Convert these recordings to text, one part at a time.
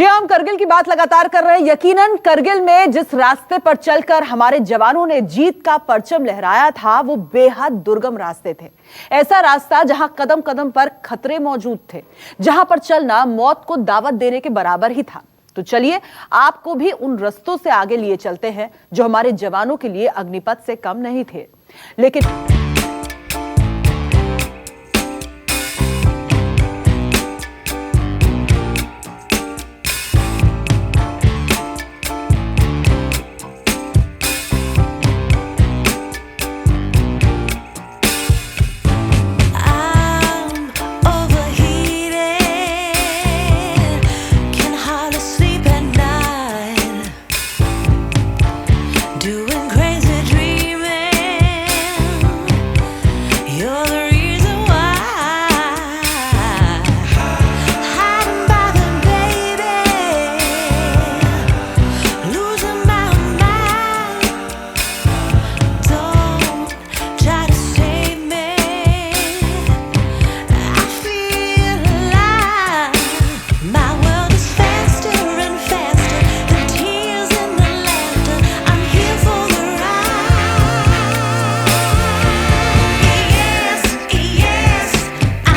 जी हम करगिल की बात लगातार कर रहे हैं। यकीनन करगिल में जिस रास्ते पर चलकर हमारे जवानों ने जीत का परचम लहराया था वो बेहद दुर्गम रास्ते थे। ऐसा रास्ता जहां कदम कदम पर खतरे मौजूद थे, जहां पर चलना मौत को दावत देने के बराबर ही था। तो चलिए आपको भी उन रास्तों से आगे लिए चलते हैं जो हमारे जवानों के लिए अग्निपथ से कम नहीं थे। लेकिन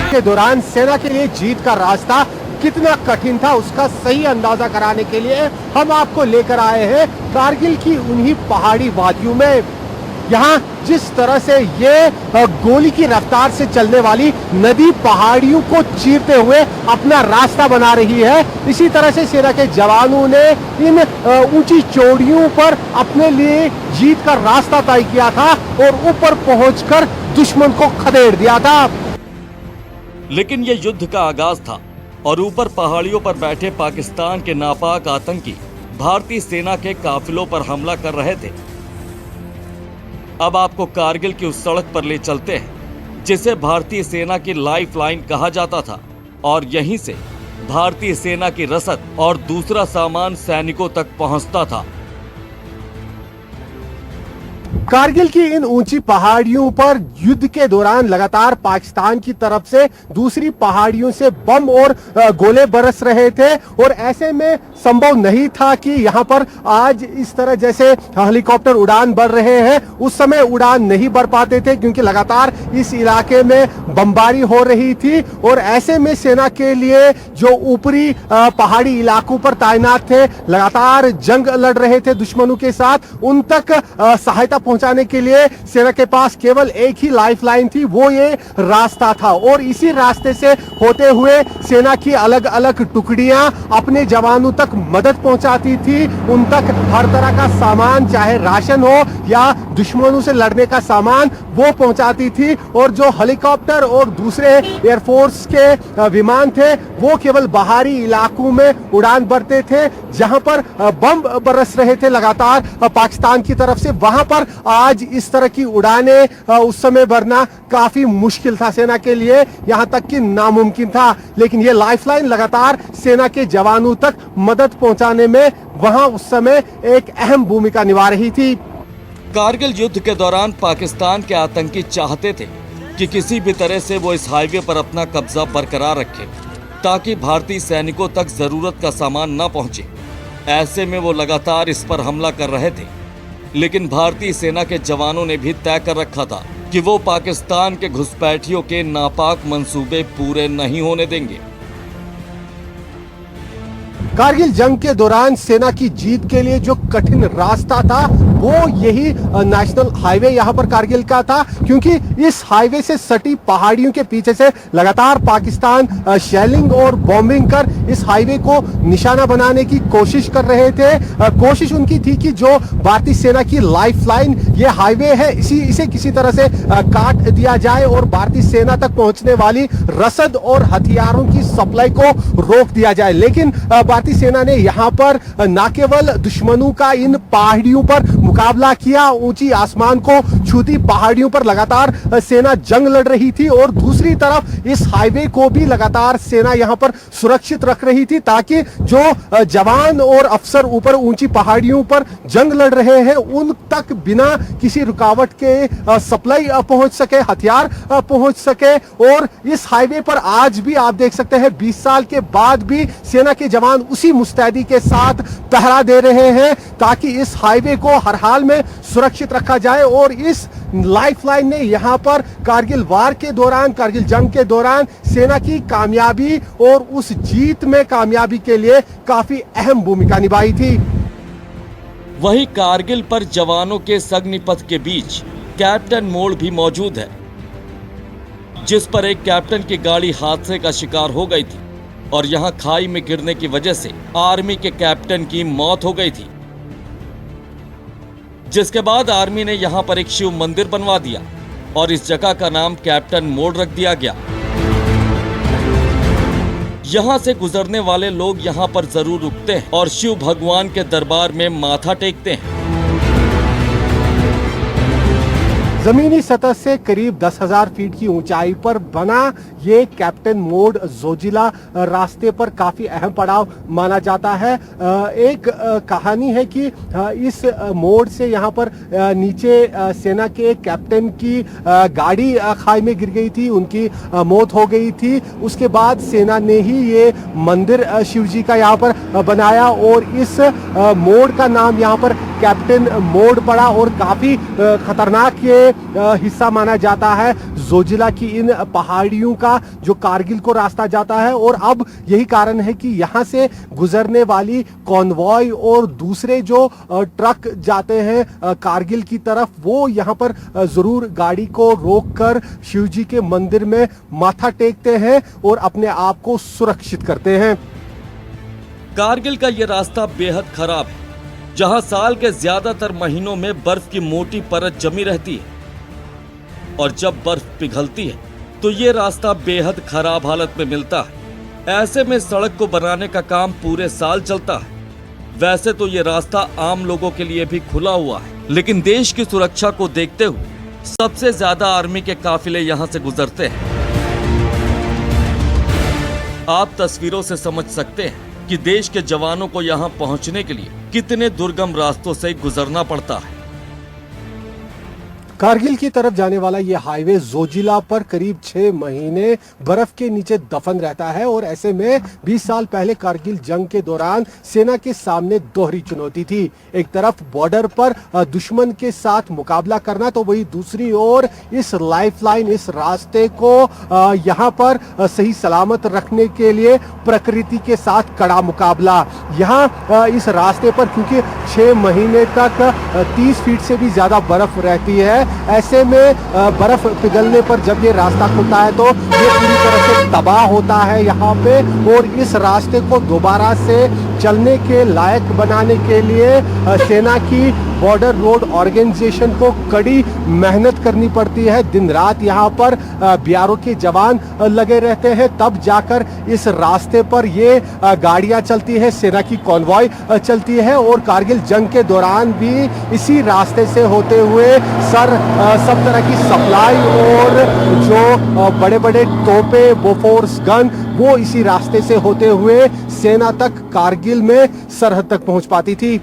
के दौरान सेना के लिए जीत का रास्ता कितना कठिन था उसका सही अंदाजा कराने के लिए हम आपको लेकर आए हैं कारगिल की उन्हीं पहाड़ी वादियों में। यहाँ जिस तरह से ये गोली की रफ्तार से चलने वाली नदी पहाड़ियों को चीरते हुए अपना रास्ता बना रही है, इसी तरह से सेना के जवानों ने इन ऊंची चोटियों पर अपने लिए जीत का रास्ता तय किया था और ऊपर पहुंचकर दुश्मन को खदेड़ दिया था। लेकिन ये युद्ध का आगाज था और ऊपर पहाड़ियों पर बैठे पाकिस्तान के नापाक आतंकी भारतीय सेना के काफिलों पर हमला कर रहे थे। अब आपको कारगिल की उस सड़क पर ले चलते हैं जिसे भारतीय सेना की लाइफलाइन कहा जाता था और यहीं से भारतीय सेना की रसद और दूसरा सामान सैनिकों तक पहुंचता था। कारगिल की इन ऊंची पहाड़ियों पर युद्ध के दौरान लगातार पाकिस्तान की तरफ से दूसरी पहाड़ियों से बम और गोले बरस रहे थे और ऐसे में संभव नहीं था कि यहां पर आज इस तरह जैसे हेलीकॉप्टर उड़ान भर रहे हैं उस समय उड़ान नहीं भर पाते थे क्योंकि लगातार इस इलाके में बमबारी हो रही थी और ऐसे में सेना के लिए जो ऊपरी पहाड़ी इलाकों पर तैनात थे लगातार जंग लड़ रहे थे दुश्मनों के साथ, उन तक सहायता पहुंचाने के लिए सेना के पास केवल एक ही लाइफलाइन थी, वो ये रास्ता था और इसी रास्ते से होते हुए सेना की अलग अलग टुकड़ियां अपने जवानों तक मदद पहुंचाती थी। उन तक हर तरह का सामान चाहे राशन हो या दुश्मनों से लड़ने का सामान वो पहुंचाती थी और जो हेलीकॉप्टर और दूसरे एयरफोर्स के विमान थे वो केवल बाहरी इलाकों में उड़ान भरते थे जहां पर बम बरस रहे थे लगातार पाकिस्तान की तरफ से। वहां पर आज इस तरह की उड़ानें उस समय भरना काफी मुश्किल था सेना के लिए, यहां तक कि नामुमकिन था। लेकिन ये लाइफलाइन लगातार सेना के जवानों तक मदद पहुंचाने में वहां उस समय एक अहम भूमिका निभा रही थी। कारगिल युद्ध के दौरान पाकिस्तान के आतंकी चाहते थे कि किसी भी तरह से वो इस हाईवे पर अपना कब्जा बरकरार रखे ताकि भारतीय सैनिकों तक जरूरत का सामान न पहुंचे। ऐसे में वो लगातार इस पर हमला कर रहे थे, लेकिन भारतीय सेना के जवानों ने भी तय कर रखा था कि वो पाकिस्तान के घुसपैठियों के नापाक मंसूबे पूरे नहीं होने देंगे। कारगिल जंग के दौरान सेना की जीत के लिए जो कठिन रास्ता था वो यही नेशनल हाईवे यहाँ पर कारगिल का था, क्योंकि इस हाईवे से सटी पहाड़ियों के पीछे से लगातार पाकिस्तान शेलिंग और बॉम्बिंग कर इस हाईवे को निशाना बनाने की कोशिश कर रहे थे। कोशिश उनकी थी कि जो भारतीय सेना की लाइफलाइन ये हाईवे है इसे किसी तरह से काट दिया जाए और भारतीय सेना तक पहुंचने वाली रसद और हथियारों की सप्लाई को रोक दिया जाए। लेकिन भारतीय सेना ने यहाँ पर न केवल दुश्मनों का इन पहाड़ियों पर मुकाबला किया। ऊंची आसमान को छूती पहाड़ियों पर लगातार सेना जंग लड़ रही थी और दूसरी तरफ इस हाईवे को भी लगातार सेना यहां पर सुरक्षित रख रही थी, ताकि जो जवान और अफसर ऊपर ऊंची पहाड़ियों पर जंग लड़ रहे हैं उन तक बिना किसी रुकावट के सप्लाई पहुंच सके, हथियार पहुंच सके। और इस हाईवे पर आज भी आप देख सकते हैं 20 साल के बाद भी सेना के जवान उसी मुस्तैदी के साथ पहरा दे रहे हैं, ताकि इस हाईवे को हर हाल में सुरक्षित रखा जाए। और इस लाइफलाइन ने यहां पर कारगिल वार के दौरान, कारगिल जंग के दौरान सेना की कामयाबी और उस जीत में कामयाबी के लिए काफी अहम भूमिका निभाई थी। वहीं कारगिल पर जवानों के अग्निपथ के बीच कैप्टन मोड़ भी मौजूद है, जिस पर एक कैप्टन की गाड़ी हादसे का शिकार हो गई थी और यहां खाई में गिरने की वजह से आर्मी के कैप्टन की मौत हो गई थी, जिसके बाद आर्मी ने यहां पर एक शिव मंदिर बनवा दिया और इस जगह का नाम कैप्टन मोड़ रख दिया गया। यहां से गुजरने वाले लोग यहां पर जरूर रुकते हैं और शिव भगवान के दरबार में माथा टेकते हैं। जमीनी सतह से करीब 10,000 फीट की ऊंचाई पर बना ये कैप्टन मोड़ जोजिला रास्ते पर काफी अहम पड़ाव माना जाता है। एक कहानी है कि इस मोड़ से यहाँ पर नीचे सेना के एक कैप्टन की गाड़ी खाई में गिर गई थी, उनकी मौत हो गई थी। उसके बाद सेना ने ही ये मंदिर शिव जी का यहाँ पर बनाया और इस मोड़ का नाम यहाँ पर कैप्टन मोड़ पड़ा और काफी खतरनाक ये हिस्सा माना जाता है जोजिला की इन पहाड़ियों का जो कारगिल को रास्ता जाता है। और अब यही कारण है कि यहाँ से गुजरने वाली कॉन्वॉय और दूसरे जो ट्रक जाते हैं कारगिल की तरफ, वो यहाँ पर जरूर गाड़ी को रोककर शिव जी के मंदिर में माथा टेकते हैं और अपने आप को सुरक्षित करते हैं। कारगिल का ये रास्ता बेहद खराब है, जहां साल के ज्यादातर महीनों में बर्फ की मोटी परत जमी रहती है और जब बर्फ पिघलती है तो ये रास्ता बेहद खराब हालत में मिलता है। ऐसे में सड़क को बनाने का काम पूरे साल चलता है। वैसे तो ये रास्ता आम लोगों के लिए भी खुला हुआ है, लेकिन देश की सुरक्षा को देखते हुए सबसे ज्यादा आर्मी के काफिले यहाँ से गुजरते हैं। आप तस्वीरों से समझ सकते हैं कि देश के जवानों को यहाँ पहुँचने के लिए कितने दुर्गम रास्तों से गुजरना पड़ता है। कारगिल की तरफ जाने वाला ये हाईवे जोजिला पर करीब 6 महीने बर्फ के नीचे दफन रहता है और ऐसे में 20 साल पहले कारगिल जंग के दौरान सेना के सामने दोहरी चुनौती थी। एक तरफ बॉर्डर पर दुश्मन के साथ मुकाबला करना, तो वही दूसरी ओर इस लाइफलाइन, इस रास्ते को यहाँ पर सही सलामत रखने के लिए प्रकृति के साथ कड़ा मुकाबला। यहाँ इस रास्ते पर क्योंकि 6 महीने तक 30 फीट से भी ज्यादा बर्फ रहती है, ऐसे में बर्फ पिघलने पर जब ये रास्ता खुलता है तो ये पूरी तरह से तबाह होता है यहाँ पे। और इस रास्ते को दोबारा से चलने के लायक बनाने के लिए सेना की बॉर्डर रोड ऑर्गेनाइजेशन को कड़ी मेहनत करनी पड़ती है। दिन रात यहाँ पर बीआरओ के जवान लगे रहते हैं, तब जाकर इस रास्ते पर ये गाड़ियाँ चलती है, सेना की कॉन्वॉय चलती है। और कारगिल जंग के दौरान भी इसी रास्ते से होते हुए सब तरह की सप्लाई और जो बड़े बड़े तोपे, बोफोर्स गन, वो इसी रास्ते से होते हुए सेना तक कारगिल में सरहद तक पहुंच पाती थी।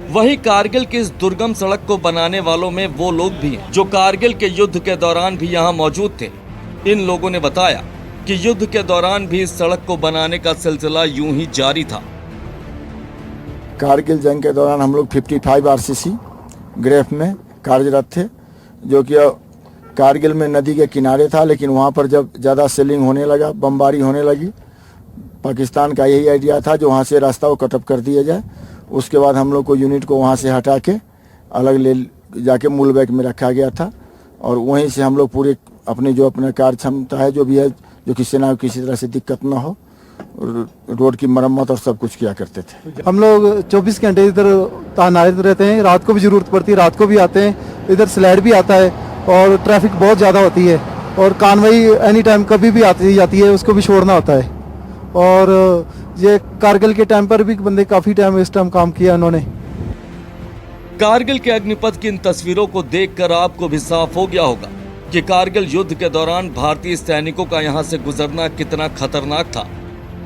वहीं कारगिल की इस दुर्गम सड़क को बनाने वालों में वो लोग भी हैं जो कारगिल के युद्ध के दौरान भी यहाँ मौजूद थे। इन लोगों ने बताया कि युद्ध के दौरान भी इस सड़क को बनाने का सिलसिला यूं ही जारी था। कारगिल जंग के दौरान हम लोग 55 आरसीसी ग्रेफ में कार्यरत थे, जो कि कारगिल में नदी के किनारे था। लेकिन वहाँ पर जब ज़्यादा सेलिंग होने लगा, बमबारी होने लगी, पाकिस्तान का यही आइडिया था जो वहाँ से रास्ता को कटअप कर दिया जाए। उसके बाद हम लोग को यूनिट को वहाँ से हटा के अलग ले जाके मूलबैग में रखा गया था और वहीं से हम लोग पूरे अपने जो अपना कार्य क्षमता है जो भी है, जो कि सेना को किसी तरह से दिक्कत ना हो, रोड की मरम्मत और सब कुछ किया करते थे। हम लोग 24 घंटे इधर तैनात रहते हैं, रात को भी ज़रूरत पड़ती है, रात को भी आते हैं। इधर स्लैड भी आता है और ट्रैफिक बहुत ज़्यादा होती है और कानवाई एनी टाइम कभी भी आती जाती है, उसको भी छोड़ना होता है। और ये कारगिल के टाइम पर भी बंदे काफ़ी टाइम इस टाइम काम किया इन्होंने। कारगिल के अग्निपथ की इन तस्वीरों को देखकर आपको भी साफ हो गया होगा कि कारगिल युद्ध के दौरान भारतीय सैनिकों का यहां से गुजरना कितना खतरनाक था।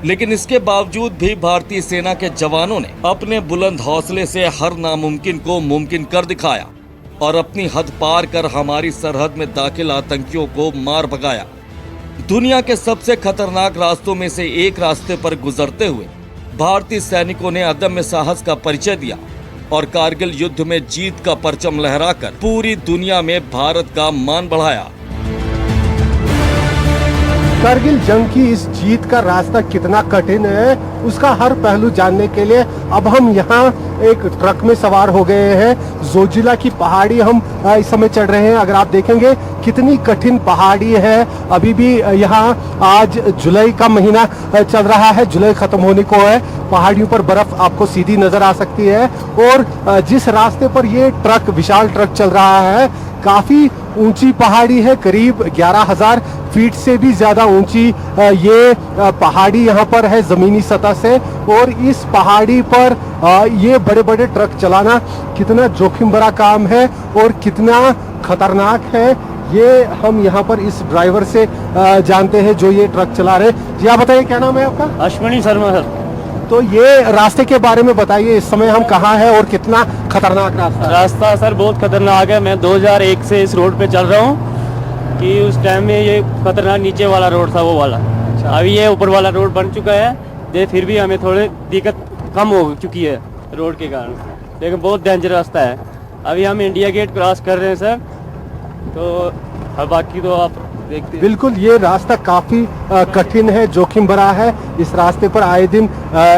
लेकिन इसके बावजूद भी भारतीय सेना के जवानों ने अपने बुलंद हौसले से हर नामुमकिन को मुमकिन कर दिखाया और अपनी हद पार कर हमारी सरहद में दाखिल आतंकियों को मार भगाया। दुनिया के सबसे खतरनाक रास्तों में से एक रास्ते पर गुजरते हुए भारतीय सैनिकों ने अदम्य साहस का परिचय दिया और कारगिल युद्ध में जीत का परचम लहराकर पूरी दुनिया में भारत का मान बढ़ाया। कारगिल जंग की इस जीत का रास्ता कितना कठिन है उसका हर पहलू जानने के लिए अब हम यहाँ एक ट्रक में सवार हो गए हैं। जोजिला की पहाड़ी हम इस समय चढ़ रहे हैं। अगर आप देखेंगे कितनी कठिन पहाड़ी है। अभी भी यहाँ आज जुलाई का महीना चल रहा है, जुलाई खत्म होने को है। पहाड़ियों पर बर्फ आपको सीधी नजर आ सकती है और जिस रास्ते पर ये ट्रक विशाल ट्रक चल रहा है काफी ऊंची पहाड़ी है, करीब 11,000 फीट से भी ज्यादा ऊंची ये पहाड़ी यहाँ पर है जमीनी सतह से। और इस पहाड़ी पर ये बड़े बड़े ट्रक चलाना कितना जोखिम भरा काम है और कितना खतरनाक है ये हम यहाँ पर इस ड्राइवर से जानते हैं जो ये ट्रक चला रहे। जी आप बताइए क्या नाम है आपका? अश्विनी शर्मा सर। तो ये रास्ते के बारे में बताइए, इस समय हम कहाँ हैं और कितना खतरनाक रास्ता है? रास्ता सर बहुत खतरनाक है। मैं 2001 से इस रोड पे चल रहा हूँ कि उस टाइम में ये खतरनाक नीचे वाला रोड था वो वाला। अभी ये ऊपर वाला रोड बन चुका है ये, फिर भी हमें थोड़ी दिक्कत कम हो चुकी है रोड के कारण, लेकिन बहुत डेंजर रास्ता है। अभी हम इंडिया गेट क्रॉस कर रहे हैं सर, तो बाकी तो आप देखते हैं। बिल्कुल ये रास्ता काफी कठिन है, जोखिम भरा है। इस रास्ते पर आए दिन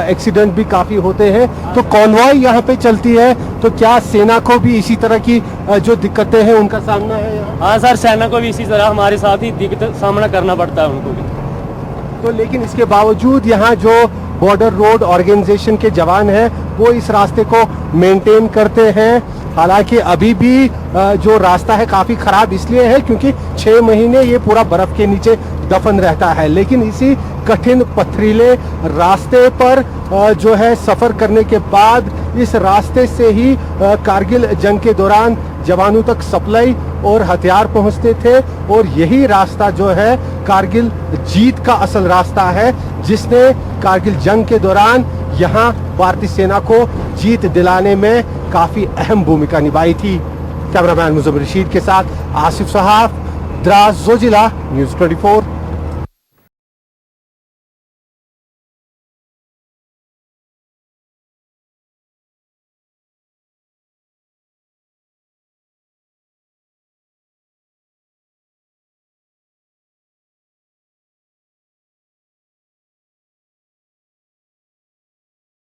एक्सीडेंट भी काफी होते हैं। तो कॉन्वॉय यहाँ पे चलती है, तो क्या सेना को भी इसी तरह की जो दिक्कतें हैं उनका सामना है यहाँ? हाँ सर, सेना को भी इसी तरह हमारे साथ ही दिक्कत सामना करना पड़ता है उनको भी। तो लेकिन इसके बावजूद यहाँ जो बॉर्डर रोड ऑर्गेनाइजेशन के जवान हैं वो इस रास्ते को मेंटेन करते हैं। हालांकि अभी भी जो रास्ता है काफी खराब इसलिए है क्योंकि 6 महीने ये पूरा बर्फ के नीचे दफन रहता है। लेकिन इसी कठिन पथरीले रास्ते पर जो है सफर करने के बाद इस रास्ते से ही कारगिल जंग के दौरान जवानों तक सप्लाई और हथियार पहुंचते थे। और यही रास्ता जो है कारगिल जीत का असल रास्ता है जिसने कारगिल जंग के दौरान यहाँ भारतीय सेना को जीत दिलाने में काफी अहम भूमिका निभाई थी। कैमरामैन मुजम्मिल रशीद के साथ आसिफ सहाफ, द्रास, जोजिला, न्यूज़ 24।